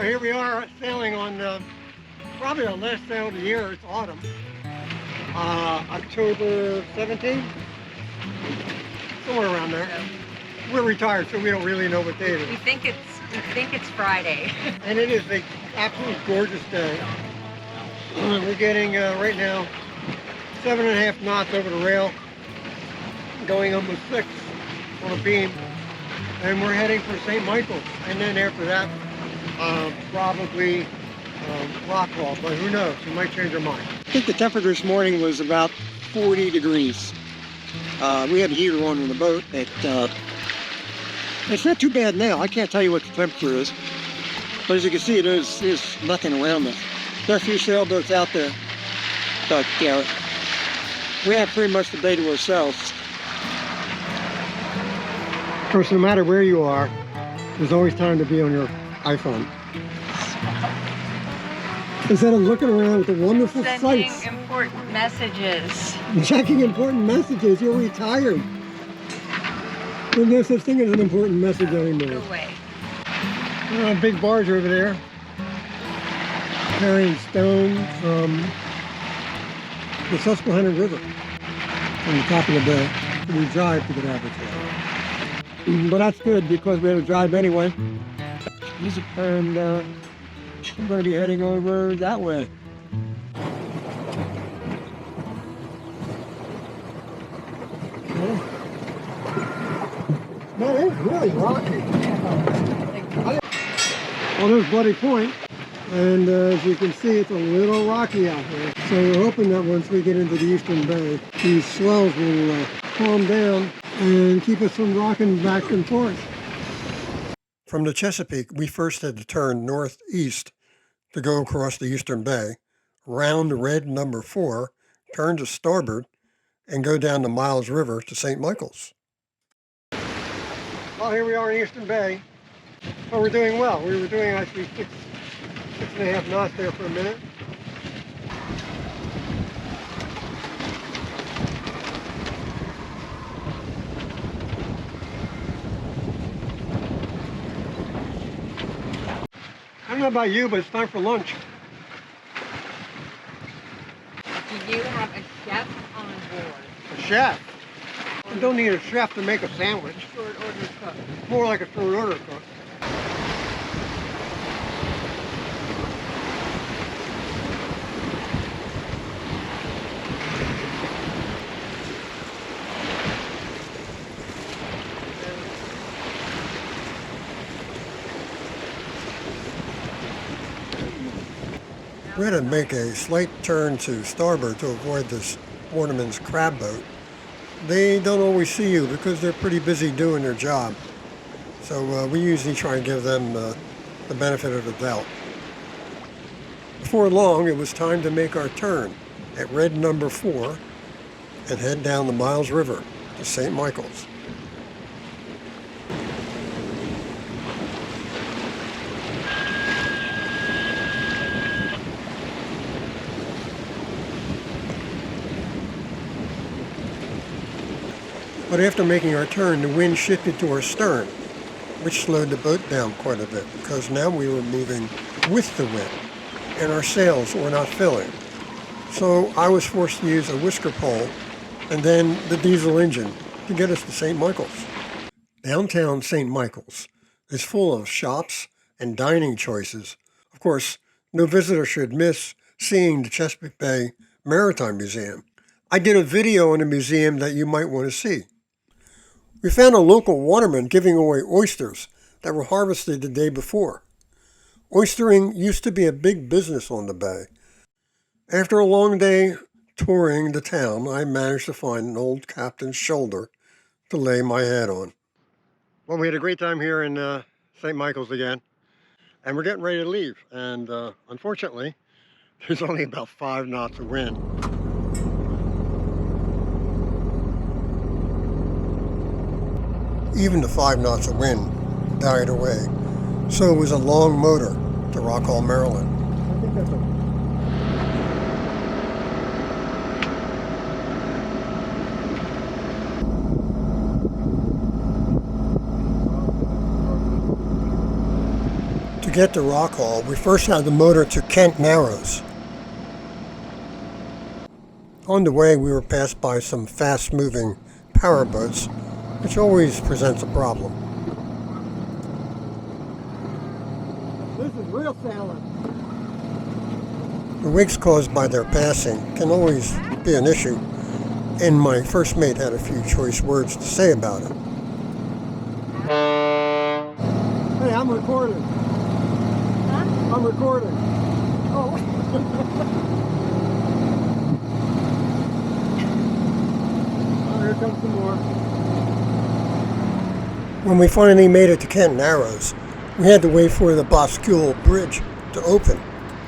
So here we are sailing on probably our last sail of the year. It's autumn, October 17th, somewhere around there. We're retired, so we don't really know what day it is. We think it's Friday. And it is an absolutely gorgeous day. We're getting right now 7.5 knots over the rail, going almost 6 on a beam, and we're heading for St. Michael's. And then after that, probably Rockwall, but who knows? We might change our mind. I think the temperature this morning was about 40 degrees. We had a heater on the boat. It's not too bad now. I can't tell you what the temperature is, but as you can see, there's nothing around us. There are a few sailboats out there, but we have pretty much the day to ourselves. Of course, no matter where you are, there's always time to be on your iPhone. Instead of looking around at the wonderful sights. Sending important messages. Checking important messages. You're retired. There's no such thing as an important message anymore. No way. A big barge over there, carrying stone from the Susquehanna River on the top of the bay. We drive to get out of the But that's good because we had to drive anyway. And I'm going to be heading over that way. Man, it's really rocky. Well, there's Bloody Point, and as you can see, it's a little rocky out there. So we're hoping that once we get into the Eastern Bay, these swells will calm down and keep us from rocking back and forth. From the Chesapeake, we first had to turn northeast to go across the Eastern Bay, round red number 4, turn to starboard, and go down the Miles River to St. Michael's. Well, here we are in Eastern Bay. Well, we're doing well. We were doing actually 6.5 knots there for a minute. I don't know about you, but it's time for lunch. Do you have a chef on board? A chef? You don't need a chef to make a sandwich. Short order cook. More like a short order cook. We had to make a slight turn to starboard to avoid this Waterman's crab boat. They don't always see you because they're pretty busy doing their job. So we usually try and give them the benefit of the doubt. Before long, it was time to make our turn at red number 4 and head down the Miles River to St. Michael's. But after making our turn, the wind shifted to our stern, which slowed the boat down quite a bit because now we were moving with the wind and our sails were not filling. So I was forced to use a whisker pole and then the diesel engine to get us to St. Michael's. Downtown St. Michael's is full of shops and dining choices. Of course, no visitor should miss seeing the Chesapeake Bay Maritime Museum. I did a video on the museum that you might want to see. We found a local waterman giving away oysters that were harvested the day before. Oystering used to be a big business on the bay. After a long day touring the town, I managed to find an old captain's shoulder to lay my head on. Well, we had a great time here in St. Michael's again, and we're getting ready to leave. And unfortunately, there's only about 5 knots of wind. Even the 5 knots of wind died away, so it was a long motor to Rockwall, Maryland. I think that's get to Rock Hall, we first had to motor to Kent Narrows. On the way, we were passed by some fast-moving powerboats, which always presents a problem. This is real sailing. The wakes caused by their passing can always be an issue, and my first mate had a few choice words to say about it. Hey, I'm recording. Huh? I'm recording. Oh. Oh, here comes some more. When we finally made it to Kent Narrows, we had to wait for the Boscule Bridge to open.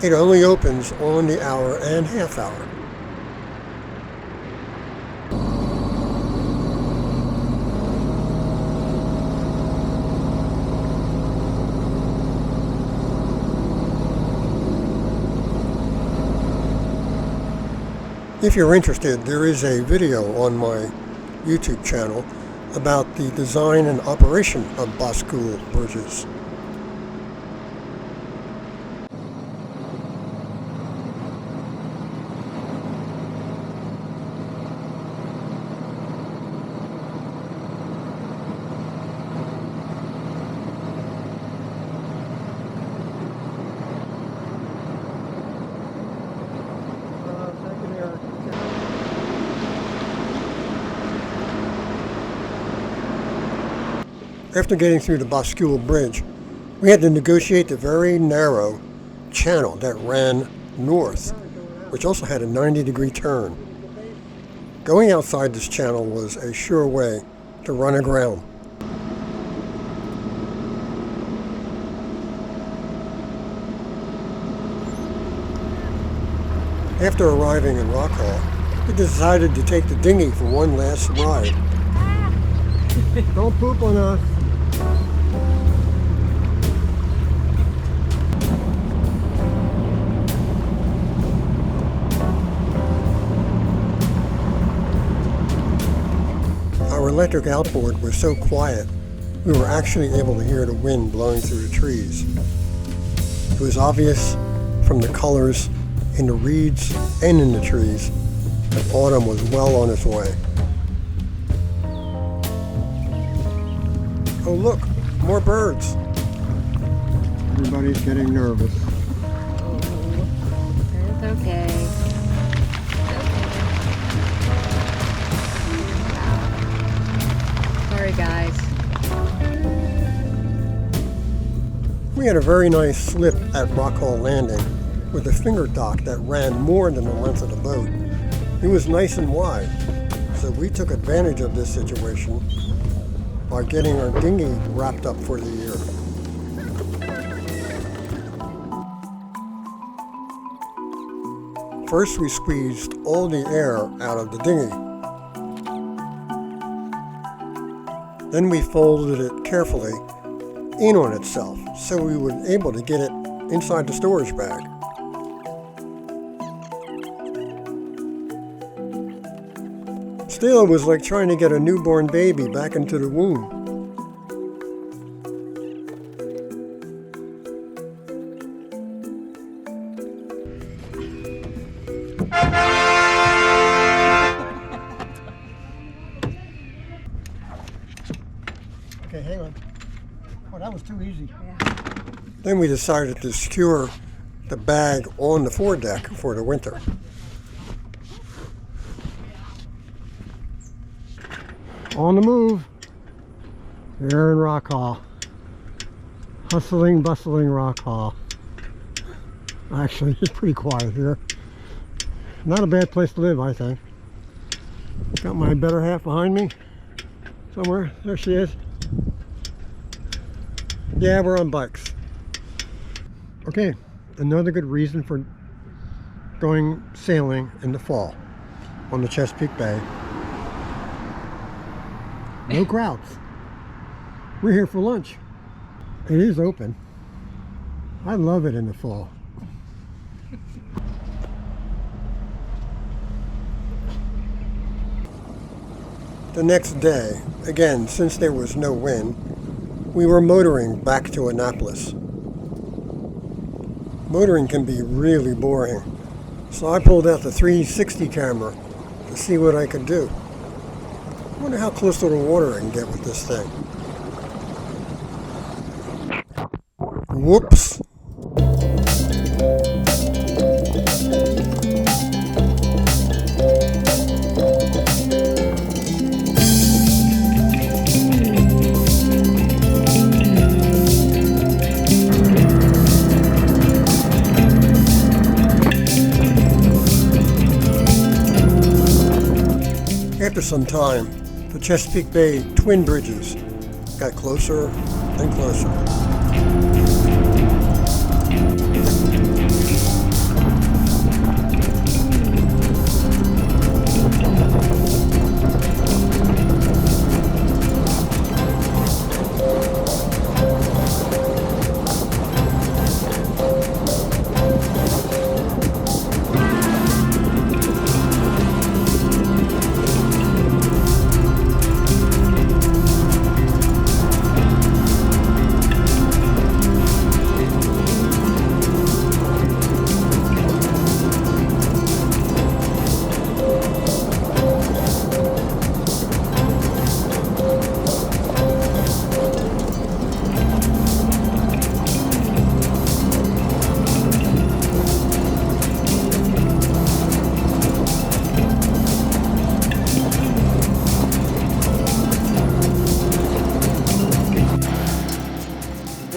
It only opens on the hour and half hour. If you're interested, there is a video on my YouTube channel about the design and operation of Boscule bridges. After getting through the Boscule Bridge, we had to negotiate the very narrow channel that ran north, which also had a 90-degree turn. Going outside this channel was a sure way to run aground. After arriving in Rock Hall, we decided to take the dinghy for one last ride. Don't poop on us. Our electric outboard was so quiet, we were actually able to hear the wind blowing through the trees. It was obvious from the colors in the reeds and in the trees that autumn was well on its way. Oh look, more birds. Everybody's getting nervous. It's okay. Sorry, guys. We had a very nice slip at Rock Hall Landing with a finger dock that ran more than the length of the boat. It was nice and wide, so we took advantage of this situation by getting our dinghy wrapped up for the year. First, we squeezed all the air out of the dinghy. Then we folded it carefully in on itself so we were able to get it inside the storage bag. Still, it was like trying to get a newborn baby back into the womb. Okay, hang on. Oh, that was too easy. Yeah. Then we decided to secure the bag on the foredeck for the winter. On the move. Here in Rock Hall. Hustling, bustling Rock Hall. Actually, it's pretty quiet here. Not a bad place to live, I think. Got my better half behind me. Somewhere. There she is. Yeah, we're on bikes. Okay, another good reason for going sailing in the fall on the Chesapeake Bay. No crowds. We're here for lunch. It is open. I love it in the fall. The next day, again, since there was no wind, we were motoring back to Annapolis. motoring can be really boring. So I pulled out the 360 camera to see what I could do. I wonder how close to the water I can get with this thing. Whoops! After some time, the Chesapeake Bay twin bridges got closer and closer.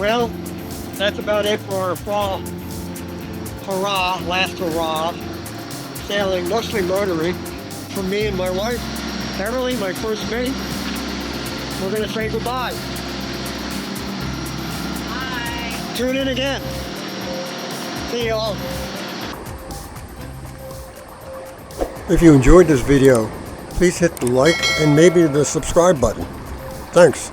Well, that's about it for our fall hurrah, last hurrah. Sailing, mostly motoring, for me and my wife, Beverly, my first mate. We're going to say goodbye. Bye. Tune in again. See y'all. If you enjoyed this video, please hit the like and maybe the subscribe button. Thanks.